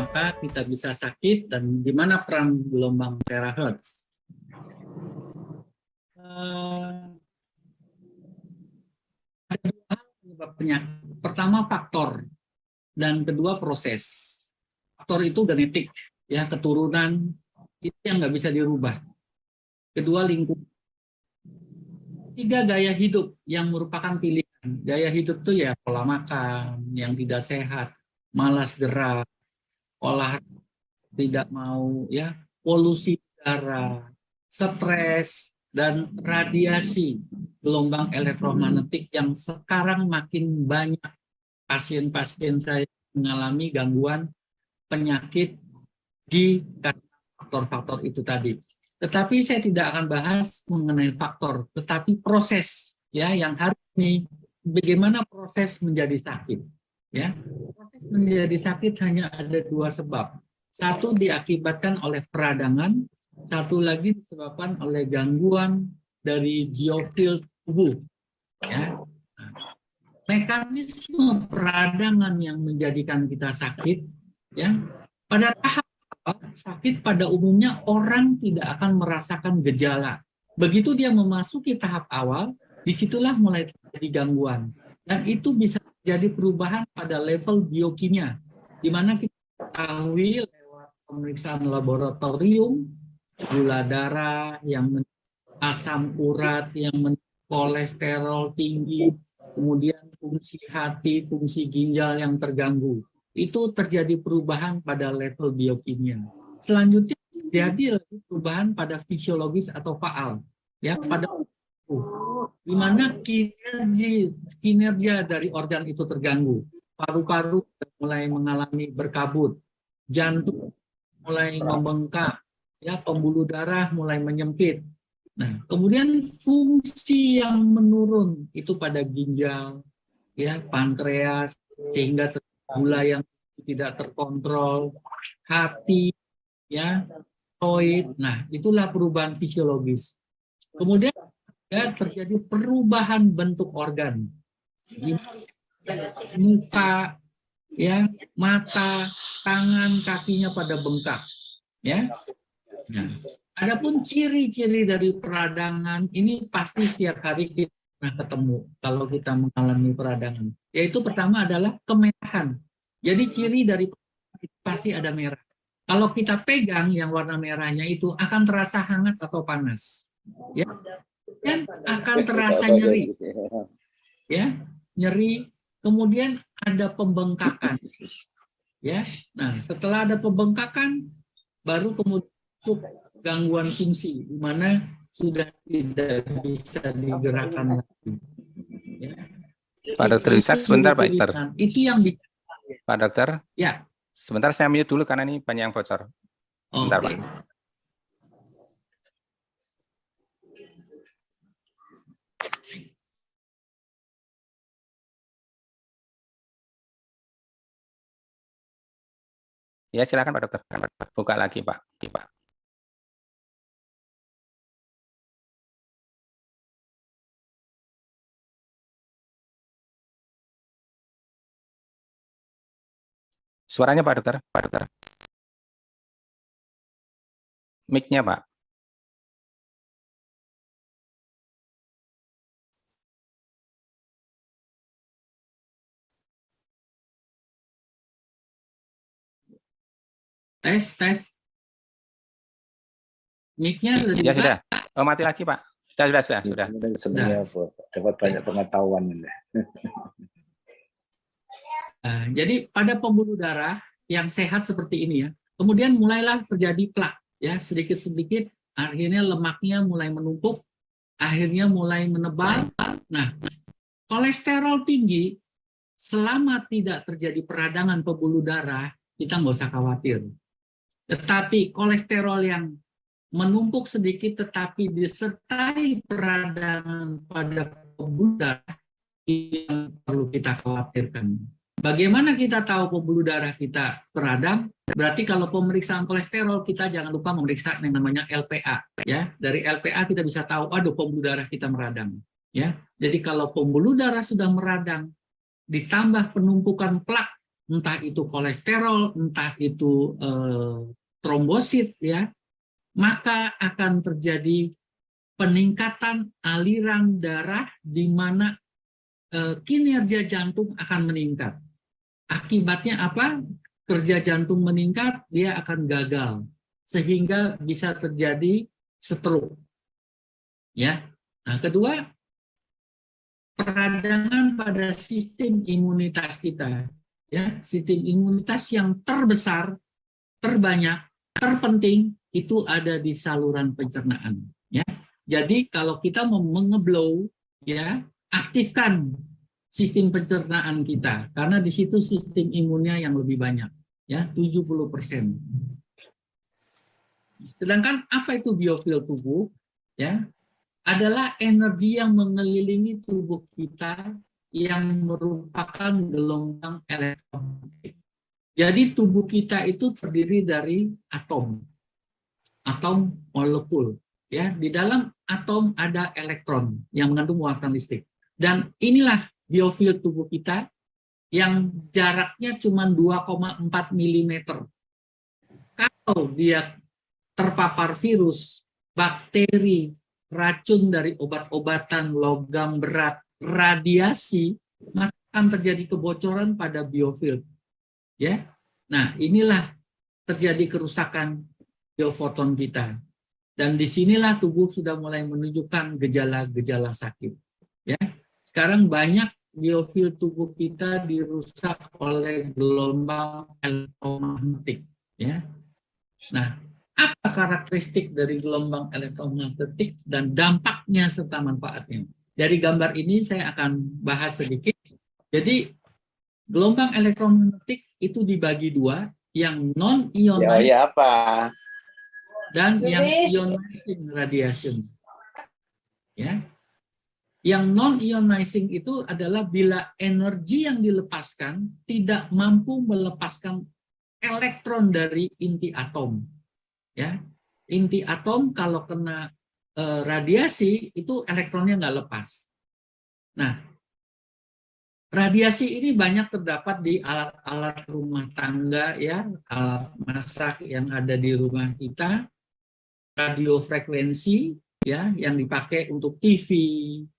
maka kita bisa sakit dan di mana peran gelombang terahertz. Ada dua hal penyebab penyakit. Pertama faktor dan kedua proses. Faktor itu genetik, ya keturunan itu yang nggak bisa dirubah. Kedua lingkungan. Tiga gaya hidup yang merupakan pilihan. Gaya hidup itu ya pola makan yang tidak sehat, malas gerak, olahraga tidak mau, ya polusi udara, stres dan radiasi gelombang elektromagnetik yang sekarang makin banyak pasien-pasien saya mengalami gangguan penyakit di faktor-faktor itu tadi. Tetapi saya tidak akan bahas mengenai faktor, tetapi proses, ya, yang hari ini bagaimana proses menjadi sakit, ya. Proses menjadi sakit hanya ada dua sebab. Satu diakibatkan oleh peradangan, satu lagi disebabkan oleh gangguan dari geofield tubuh, ya. Nah, mekanisme peradangan yang menjadikan kita sakit, ya, pada tahap sakit pada umumnya orang tidak akan merasakan gejala. Begitu dia memasuki tahap awal, disitulah mulai terjadi gangguan. Dan itu bisa terjadi perubahan pada level biokimia, di mana kita ketahui lewat pemeriksaan laboratorium, gula darah, yang asam urat, yang kolesterol tinggi, kemudian fungsi hati, fungsi ginjal yang terganggu. Itu terjadi perubahan pada level biokimia. Selanjutnya terjadi perubahan pada fisiologis atau faal, ya, pada di mana kinerja dari organ itu terganggu. Paru-paru mulai mengalami berkabut, jantung mulai membengkak, ya, pembuluh darah mulai menyempit. Nah, kemudian fungsi yang menurun itu pada ginjal, ya, pankreas, sehingga gula yang tidak terkontrol, hati, ya, tiroid. Nah, itulah perubahan fisiologis. Kemudian ya, terjadi perubahan bentuk organ, muka, ya, mata, tangan, kakinya pada bengkak, ya. Nah, adapun ciri-ciri dari peradangan ini pasti setiap hari kita ketemu kalau kita mengalami peradangan. Yaitu pertama adalah kemerahan. Jadi ciri dari pasti ada merah. Kalau kita pegang yang warna merahnya itu akan terasa hangat atau panas, ya, dan akan terasa nyeri, ya, nyeri. Kemudian ada pembengkakan, ya. Nah, setelah ada pembengkakan, baru kemudian gangguan fungsi, di mana sudah tidak bisa digerakkan lagi. Ya. Pak Dokter Ishak, sebentar Pak Ishak. Itu yang Pak Dokter, ya. Sebentar saya mute dulu karena ini banyak yang bocor. Sebentar, Pak. Ya, silakan Pak Dokter. Buka lagi, Pak. Suaranya Pak Dokter. Mic-nya, Pak. Tes. Mic-nya sudah ya sudah. Oh, mati lagi, Pak. Sudah. Sebenarnya dapat banyak pengetahuan. Nah, jadi pada pembuluh darah yang sehat seperti ini, ya, kemudian mulailah terjadi plak, ya, sedikit-sedikit akhirnya lemaknya mulai menumpuk, akhirnya mulai menebal. Nah, kolesterol tinggi selama tidak terjadi peradangan pembuluh darah, kita nggak usah khawatir. Tetapi kolesterol yang menumpuk sedikit tetapi disertai peradangan pada pembuluh darah, yang perlu kita khawatirkan. Bagaimana kita tahu pembuluh darah kita peradang? Berarti kalau pemeriksaan kolesterol, kita jangan lupa memeriksa yang namanya LPA, ya. Dari LPA kita bisa tahu, aduh, pembuluh darah kita meradang, ya. Jadi kalau pembuluh darah sudah meradang ditambah penumpukan plak entah itu kolesterol, entah itu trombosit, ya, maka akan terjadi peningkatan aliran darah di mana kinerja jantung akan meningkat. Akibatnya apa? Kerja jantung meningkat, dia akan gagal, sehingga bisa terjadi stroke. Ya. Nah, kedua, peradangan pada sistem imunitas kita. Ya, sistem imunitas yang terbesar, terbanyak, terpenting itu ada di saluran pencernaan. Ya, jadi kalau kita mau mengeblow, ya, aktifkan sistem pencernaan kita, karena di situ sistem imunnya yang lebih banyak, ya, 70%. Sedangkan apa itu biofil tubuh? Ya, adalah energi yang mengelilingi tubuh kita yang merupakan gelombang elektromagnetik. Jadi tubuh kita itu terdiri dari atom molekul. Ya, di dalam atom ada elektron yang mengandung muatan listrik. Dan inilah biofil tubuh kita yang jaraknya cuma 2,4 mm. Kalau dia terpapar virus, bakteri, racun dari obat-obatan, logam berat, radiasi, maka akan terjadi kebocoran pada biofil. Ya, nah inilah terjadi kerusakan biofoton kita. Dan disinilah tubuh sudah mulai menunjukkan gejala-gejala sakit. Ya, sekarang banyak biofil tubuh kita dirusak oleh gelombang elektromagnetik. Ya, nah apa karakteristik dari gelombang elektromagnetik dan dampaknya serta manfaatnya? Dari gambar ini saya akan bahas sedikit. Jadi gelombang elektromagnetik itu dibagi dua, yang non-ionizing dan yang ionizing radiation. Ya. Yang non-ionizing itu adalah bila energi yang dilepaskan tidak mampu melepaskan elektron dari inti atom. Ya. Inti atom kalau kena radiasi itu elektronnya nggak lepas. Nah, radiasi ini banyak terdapat di alat-alat rumah tangga, ya, alat masak yang ada di rumah kita. Radiofrekuensi, ya, yang dipakai untuk TV,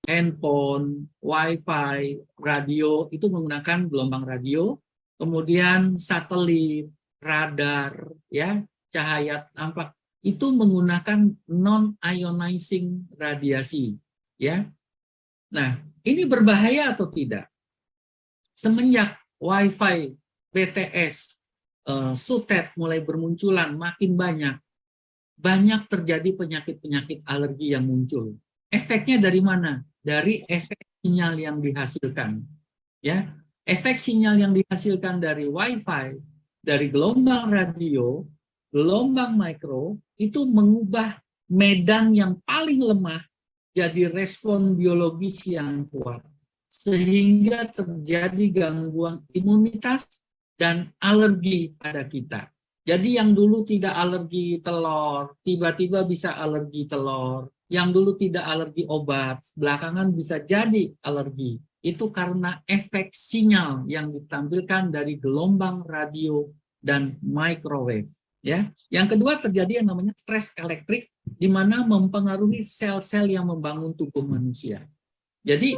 handphone, wifi, radio itu menggunakan gelombang radio. Kemudian satelit, radar, ya, cahaya tampak itu menggunakan non-ionizing radiasi, ya. Nah, ini berbahaya atau tidak? Semenjak wifi, BTS, sutet mulai bermunculan makin banyak terjadi penyakit-penyakit alergi yang muncul. Efeknya dari mana? Dari efek sinyal yang dihasilkan. Ya, efek sinyal yang dihasilkan dari wifi, dari gelombang radio, gelombang mikro, itu mengubah medan yang paling lemah jadi respon biologis yang kuat. Sehingga terjadi gangguan imunitas dan alergi pada kita. Jadi yang dulu tidak alergi telur, tiba-tiba bisa alergi telur. Yang dulu tidak alergi obat, belakangan bisa jadi alergi. Itu karena efek sinyal yang ditampilkan dari gelombang radio dan microwave. Ya. Yang kedua terjadi yang namanya stres elektrik, di mana mempengaruhi sel-sel yang membangun tubuh manusia. Jadi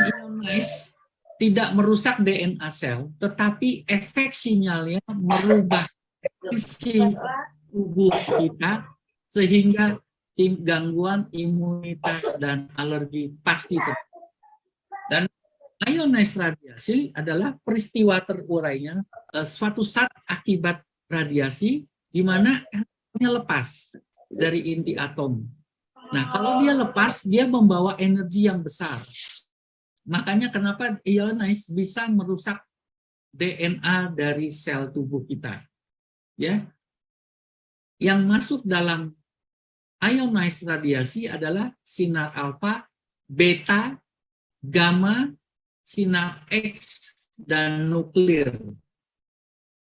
ionize tidak merusak DNA sel, tetapi efek sinyalnya merubah isi tubuh kita sehingga gangguan imunitas dan alergi pasti terjadi. Dan ionized radiasi adalah peristiwa terurainya suatu saat akibat radiasi di mana energinya lepas dari inti atom. Nah, kalau dia lepas, dia membawa energi yang besar. Makanya kenapa ionized bisa merusak DNA dari sel tubuh kita. Ya, yang masuk dalam ionized radiasi adalah sinar alfa, beta, gamma, sinar X, dan nuklir.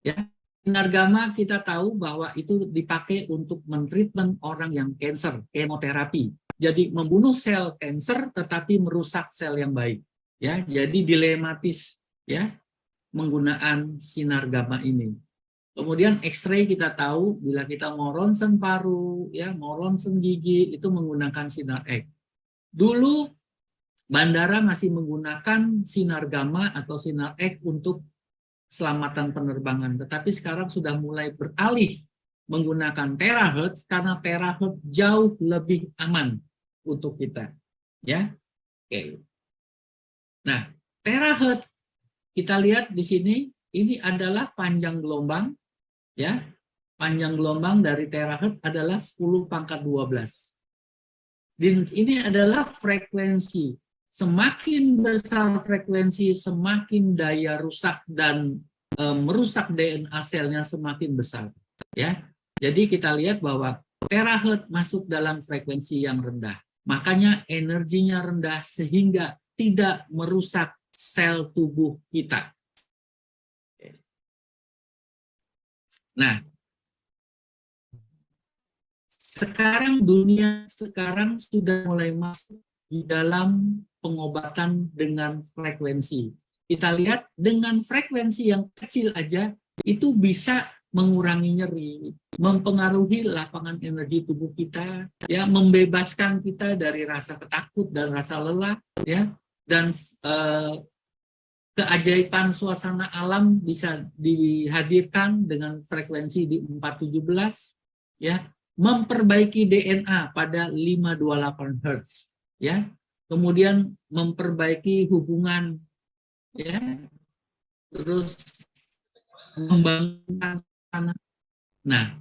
Ya, sinar gamma kita tahu bahwa itu dipakai untuk mentreatment orang yang kanker, kemoterapi. Jadi membunuh sel kanker tetapi merusak sel yang baik. Ya, jadi dilematis. Ya. menggunakan sinar gamma ini. Kemudian X-ray kita tahu bila kita mau ronsen paru, ya, mau ronsen gigi itu menggunakan sinar X. Dulu bandara masih menggunakan sinar gamma atau sinar X untuk keselamatan penerbangan, tetapi sekarang sudah mulai beralih menggunakan terahertz karena terahertz jauh lebih aman untuk kita, ya. Oke. Nah, terahertz kita lihat di sini ini adalah panjang gelombang, ya. Panjang gelombang dari terahertz adalah 10⁻12. Dan ini adalah frekuensi. Semakin besar frekuensi, semakin daya rusak dan merusak DNA selnya semakin besar. Ya, jadi kita lihat bahwa terahertz masuk dalam frekuensi yang rendah. Makanya energinya rendah sehingga tidak merusak sel tubuh kita. Nah, sekarang dunia sudah mulai masuk di dalam pengobatan dengan frekuensi. Kita lihat dengan frekuensi yang kecil aja itu bisa mengurangi nyeri, mempengaruhi lapangan energi tubuh kita, ya, membebaskan kita dari rasa takut dan rasa lelah, ya, dan keajaiban suasana alam bisa dihadirkan dengan frekuensi di 417, ya, memperbaiki DNA pada 528 Hz, ya, kemudian memperbaiki hubungan, ya, terus membangun tanah. Nah,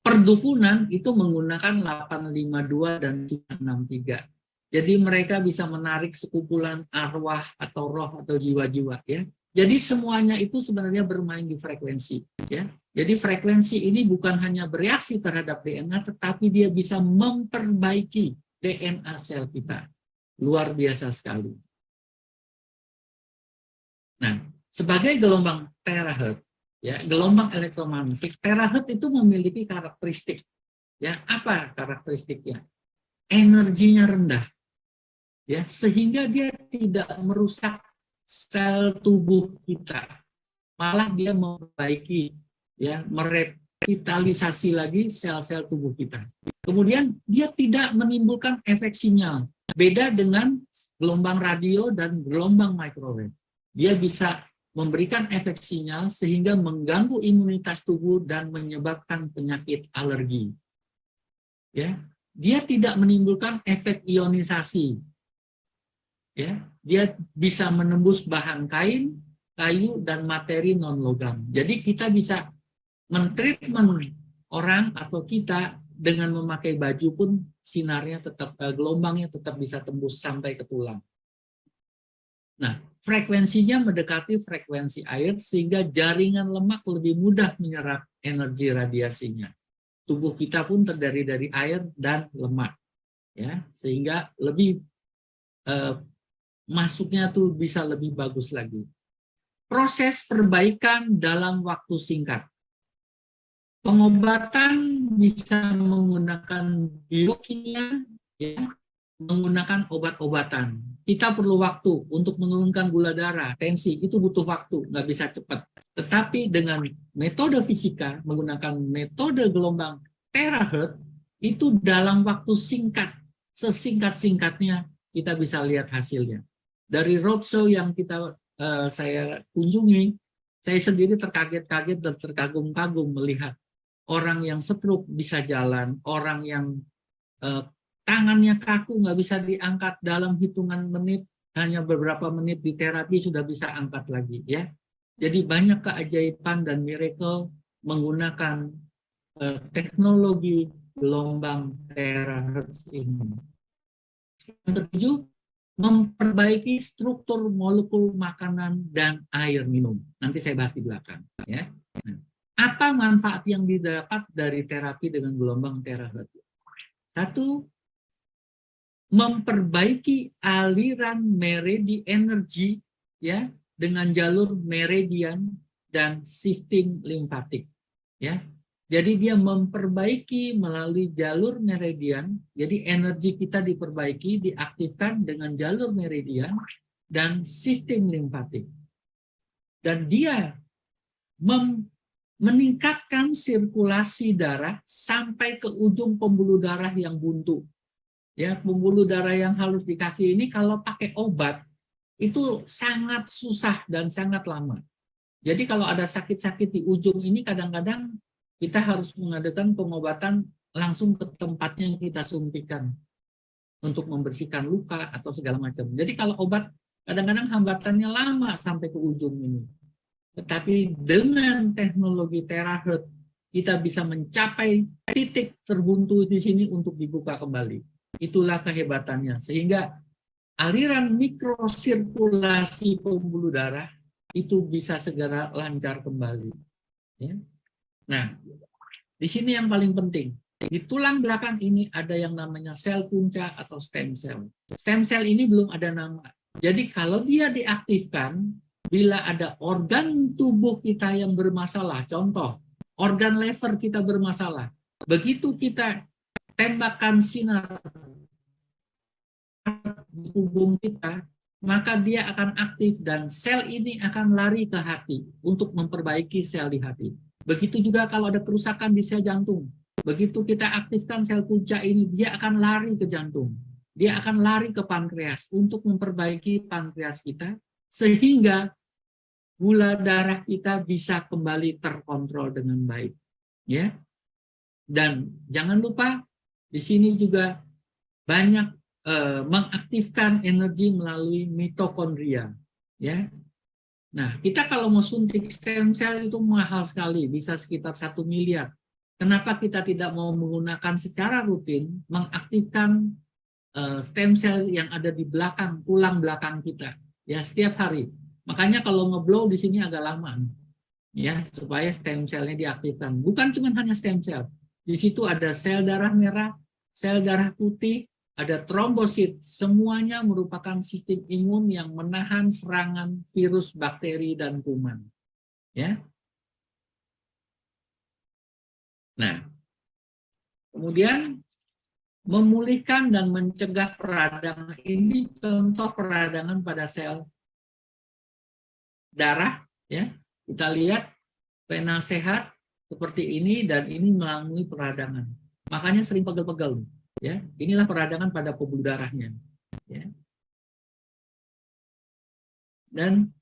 perdukunan itu menggunakan 852 dan 63. Jadi mereka bisa menarik sekumpulan arwah atau roh atau jiwa-jiwa, ya. Jadi semuanya itu sebenarnya bermain di frekuensi, ya. Jadi frekuensi ini bukan hanya bereaksi terhadap DNA, tetapi dia bisa memperbaiki DNA sel kita. Luar biasa sekali. Nah, sebagai gelombang terahertz, ya, gelombang elektromagnetik, terahertz itu memiliki karakteristik. Ya, apa karakteristiknya? Energinya rendah, ya, sehingga dia tidak merusak sel tubuh kita. Malah dia memperbaiki, ya, merevitalisasi lagi sel-sel tubuh kita. Kemudian dia tidak menimbulkan efek sinyal. Beda dengan gelombang radio dan gelombang microwave. Dia bisa memberikan efek sinyal sehingga mengganggu imunitas tubuh dan menyebabkan penyakit alergi. Ya, dia tidak menimbulkan efek ionisasi. Ya, dia bisa menembus bahan kain, kayu, dan materi non-logam. Jadi kita bisa mentreatment orang atau kita dengan memakai baju pun sinarnya tetap, gelombangnya tetap bisa tembus sampai ke tulang. Nah, frekuensinya mendekati frekuensi air sehingga jaringan lemak lebih mudah menyerap energi radiasinya. Tubuh kita pun terdiri dari air dan lemak, ya, sehingga lebih masuknya tuh bisa lebih bagus lagi. Proses perbaikan dalam waktu singkat. Pengobatan bisa menggunakan biokimia, ya, menggunakan obat-obatan. Kita perlu waktu untuk menurunkan gula darah, tensi, itu butuh waktu, nggak bisa cepat. Tetapi dengan metode fisika, menggunakan metode gelombang terahertz, itu dalam waktu singkat, sesingkat-singkatnya kita bisa lihat hasilnya. Dari roadshow yang saya kunjungi, saya sendiri terkaget-kaget dan terkagum-kagum melihat orang yang stroke bisa jalan, orang yang tangannya kaku nggak bisa diangkat dalam hitungan menit, hanya beberapa menit di terapi sudah bisa angkat lagi, ya. Jadi banyak keajaiban dan miracle menggunakan teknologi gelombang terahertz ini. Yang ketujuh, memperbaiki struktur molekul makanan dan air minum. Nanti saya bahas di belakang, ya. Nah, apa manfaat yang didapat dari terapi dengan gelombang terahertz? Satu, memperbaiki aliran meridian energi, ya, dengan jalur meridian dan sistem limfatik, ya. Jadi dia memperbaiki melalui jalur meridian, jadi energi kita diperbaiki, diaktifkan dengan jalur meridian dan sistem limfatik. dan dia meningkatkan sirkulasi darah sampai ke ujung pembuluh darah yang buntu. Ya, pembuluh darah yang halus di kaki ini kalau pakai obat itu sangat susah dan sangat lama. Jadi kalau ada sakit-sakit di ujung ini kadang-kadang kita harus mengadakan pengobatan langsung ke tempatnya yang kita suntikan untuk membersihkan luka atau segala macam. Jadi kalau obat kadang-kadang hambatannya lama sampai ke ujung ini. Tetapi dengan teknologi teraheart kita bisa mencapai titik terbuntu di sini untuk dibuka kembali. Itulah kehebatannya. Sehingga aliran mikrosirkulasi pembuluh darah itu bisa segera lancar kembali. Ya. Nah, di sini yang paling penting. Di tulang belakang ini ada yang namanya sel punca atau stem cell. Stem cell ini belum ada nama. Jadi kalau dia diaktifkan, bila ada organ tubuh kita yang bermasalah, contoh, organ lever kita bermasalah, begitu kita tembakan sinar di tubuh kita, maka dia akan aktif dan sel ini akan lari ke hati untuk memperbaiki sel di hati. Begitu juga kalau ada kerusakan di sel jantung. Begitu kita aktifkan sel punca ini, dia akan lari ke jantung. Dia akan lari ke pankreas untuk memperbaiki pankreas kita, sehingga gula darah kita bisa kembali terkontrol dengan baik. Ya. Dan jangan lupa, di sini juga banyak mengaktifkan energi melalui mitokondria. Ya. Nah, kita kalau mau suntik stem cell itu mahal sekali, bisa sekitar 1 miliar. Kenapa kita tidak mau menggunakan secara rutin mengaktifkan stem cell yang ada di belakang, tulang belakang kita, ya setiap hari. Makanya kalau ngeblow di sini agak lama, ya supaya stem cellnya diaktifkan. Bukan cuma hanya stem cell, di situ ada sel darah merah, sel darah putih, ada trombosit. Semuanya merupakan sistem imun yang menahan serangan virus, bakteri, dan kuman. Ya. Nah, kemudian memulihkan dan mencegah peradangan ini contoh peradangan pada sel darah. Ya, kita lihat vena sehat seperti ini dan ini melalui peradangan. Makanya sering pegel-pegel. Ya, inilah peradangan pada pembuluh darahnya. Ya. Dan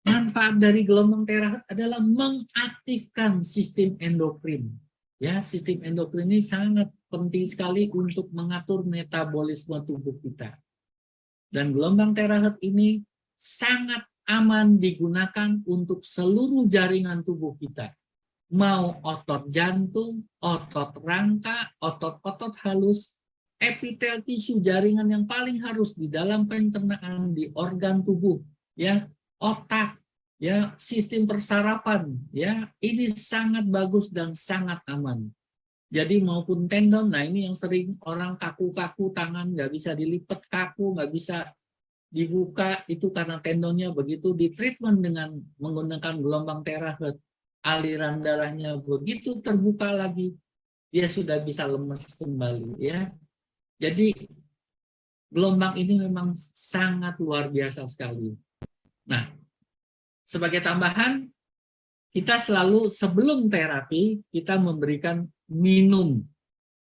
manfaat dari gelombang teraheart adalah mengaktifkan sistem endokrin. Ya, sistem endokrin ini sangat penting sekali untuk mengatur metabolisme tubuh kita. Dan gelombang teraheart ini sangat aman digunakan untuk seluruh jaringan tubuh kita. Mau otot jantung, otot rangka, otot-otot halus, epitel tisu, jaringan yang paling harus di dalam pencernaan, di organ tubuh, ya, otak, ya, sistem persarapan, ya, ini sangat bagus dan sangat aman. Jadi maupun tendon, nah ini yang sering orang kaku-kaku tangan, nggak bisa dilipat kaku, nggak bisa dibuka, itu karena tendonnya begitu di treatment dengan menggunakan gelombang teraheart, aliran darahnya begitu terbuka lagi, dia sudah bisa lemes kembali. Ya, jadi gelombang ini memang sangat luar biasa sekali. Nah, sebagai tambahan, kita selalu sebelum terapi kita memberikan minum,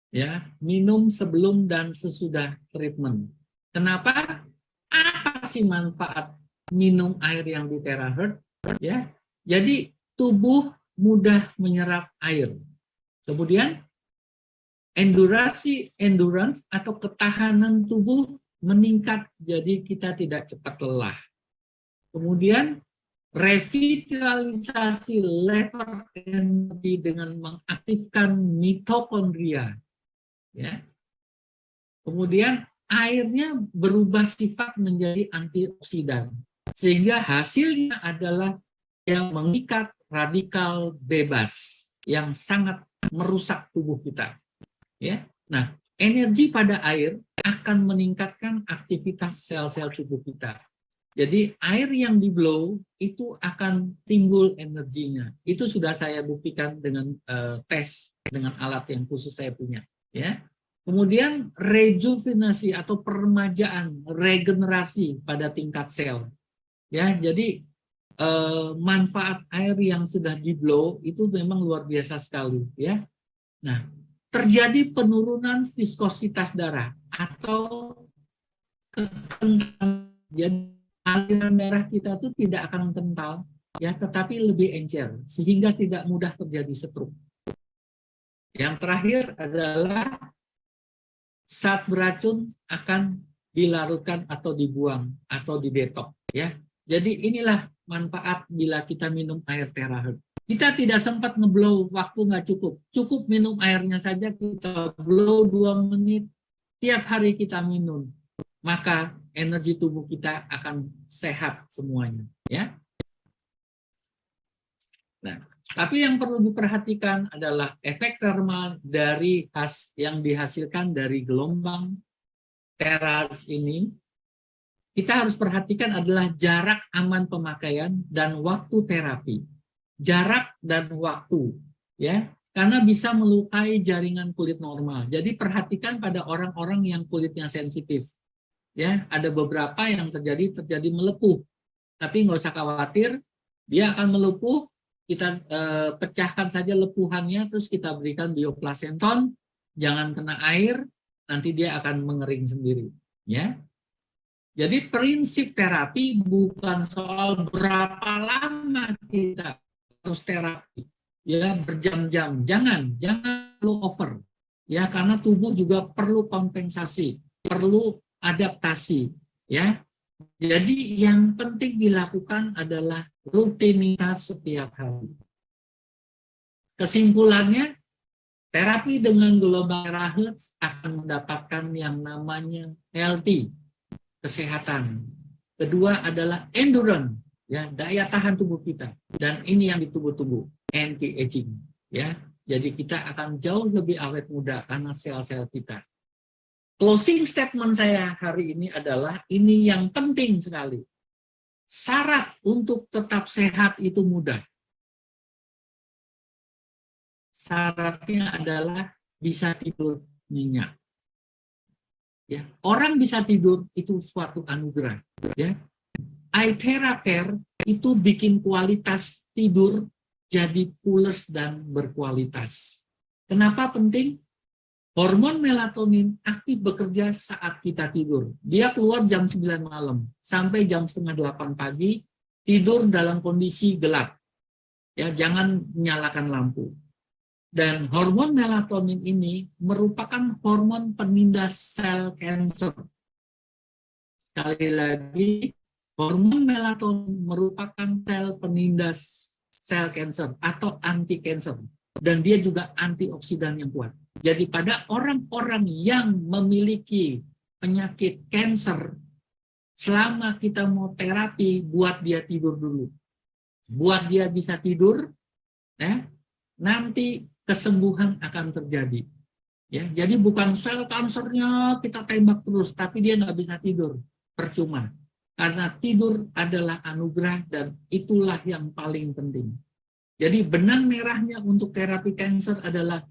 ya, minum sebelum dan sesudah treatment. Kenapa? Apa sih manfaat minum air yang di teraheart? Ya, jadi tubuh mudah menyerap air. Kemudian endurance atau ketahanan tubuh meningkat, jadi kita tidak cepat lelah. Kemudian revitalisasi level energi dengan mengaktifkan mitokondria. Ya. Kemudian airnya berubah sifat menjadi antioksidan, sehingga hasilnya adalah yang mengikat radikal bebas yang sangat merusak tubuh kita. Ya. Nah, energi pada air akan meningkatkan aktivitas sel-sel tubuh kita. Jadi air yang di blow itu akan timbul energinya. Itu sudah saya buktikan dengan tes dengan alat yang khusus saya punya. Ya. Kemudian rejuvenasi atau peremajaan, regenerasi pada tingkat sel. Ya, jadi manfaat air yang sudah di blow itu memang luar biasa sekali, ya. Nah, terjadi penurunan viskositas darah atau kekentalan. Jadi aliran darah kita itu tidak akan kental, ya, tetapi lebih encer sehingga tidak mudah terjadi stroke. Yang terakhir adalah zat beracun akan dilarutkan atau dibuang atau didetox, ya. Jadi inilah manfaat bila kita minum air teraherb. Kita tidak sempat ngeblow, waktu nggak cukup. Cukup minum airnya saja, kita blow 2 menit, tiap hari kita minum. Maka energi tubuh kita akan sehat semuanya, ya. Nah, tapi yang perlu diperhatikan adalah efek termal dari yang dihasilkan dari gelombang teraherb ini. Kita harus perhatikan adalah jarak aman pemakaian dan waktu terapi. Jarak dan waktu, ya, karena bisa melukai jaringan kulit normal. Jadi perhatikan pada orang-orang yang kulitnya sensitif, ya. Ada beberapa yang terjadi melepuh, tapi nggak usah khawatir, dia akan melepuh. Kita pecahkan saja lepuhannya, terus kita berikan bioplasenton, jangan kena air, nanti dia akan mengering sendiri, ya. Jadi prinsip terapi bukan soal berapa lama kita harus terapi, ya, berjam-jam. Jangan over, ya, karena tubuh juga perlu kompensasi, perlu adaptasi, ya. Jadi yang penting dilakukan adalah rutinitas setiap hari. Kesimpulannya, terapi dengan gelombang teraherb akan mendapatkan yang namanya healthy, kesehatan. Kedua adalah endurance, ya, daya tahan tubuh kita. Dan ini yang ditunggu-tunggu, anti-aging, ya. Jadi kita akan jauh lebih awet muda karena sel-sel kita. Closing statement saya hari ini adalah ini yang penting sekali. Syarat untuk tetap sehat itu mudah. Syaratnya adalah bisa tidur nyenyak. Ya, orang bisa tidur itu suatu anugerah, ya. iTheraCare itu bikin kualitas tidur jadi pules dan berkualitas. Kenapa penting? Hormon melatonin aktif bekerja saat kita tidur. Dia keluar jam 9 malam sampai jam setengah 8 pagi, tidur dalam kondisi gelap. Ya, jangan menyalakan lampu. Dan hormon melatonin ini merupakan hormon penindas sel kanker. Sekali lagi, hormon melatonin merupakan sel penindas sel kanker atau anti kanker. Dan dia juga antioksidan yang kuat. Jadi pada orang-orang yang memiliki penyakit kanker, selama kita mau terapi, buat dia tidur dulu. Buat dia bisa tidur, ya, nanti kesembuhan akan terjadi. Ya, jadi bukan sel kansernya kita tembak terus, tapi dia nggak bisa tidur, percuma. Karena tidur adalah anugerah dan itulah yang paling penting. Jadi benang merahnya untuk terapi kanker adalah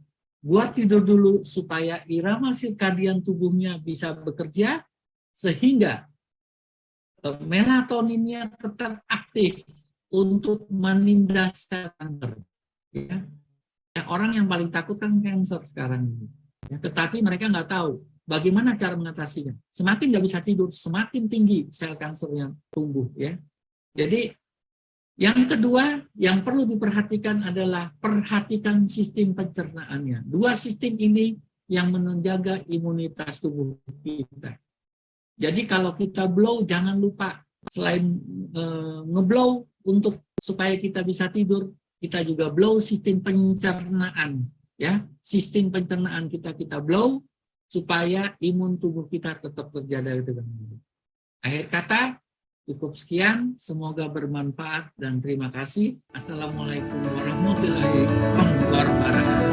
buat tidur dulu supaya irama sirkadian tubuhnya bisa bekerja sehingga melatoninnya tetap aktif untuk menindas sel kanker. Ya. Orang yang paling takut kan kanker sekarang ini. Ya, tetapi mereka nggak tahu bagaimana cara mengatasinya. Semakin nggak bisa tidur, semakin tinggi sel kanser yang tumbuh. Ya. Jadi yang kedua yang perlu diperhatikan adalah perhatikan sistem pencernaannya. Dua sistem ini yang menjaga imunitas tubuh kita. Jadi kalau kita blow, jangan lupa selain ngeblow untuk supaya kita bisa tidur, kita juga blow sistem pencernaan, ya. Sistem pencernaan kita blow supaya imun tubuh kita tetap terjaga dengan baik. Akhir kata, cukup sekian, semoga bermanfaat dan terima kasih. Assalamualaikum warahmatullahi wabarakatuh.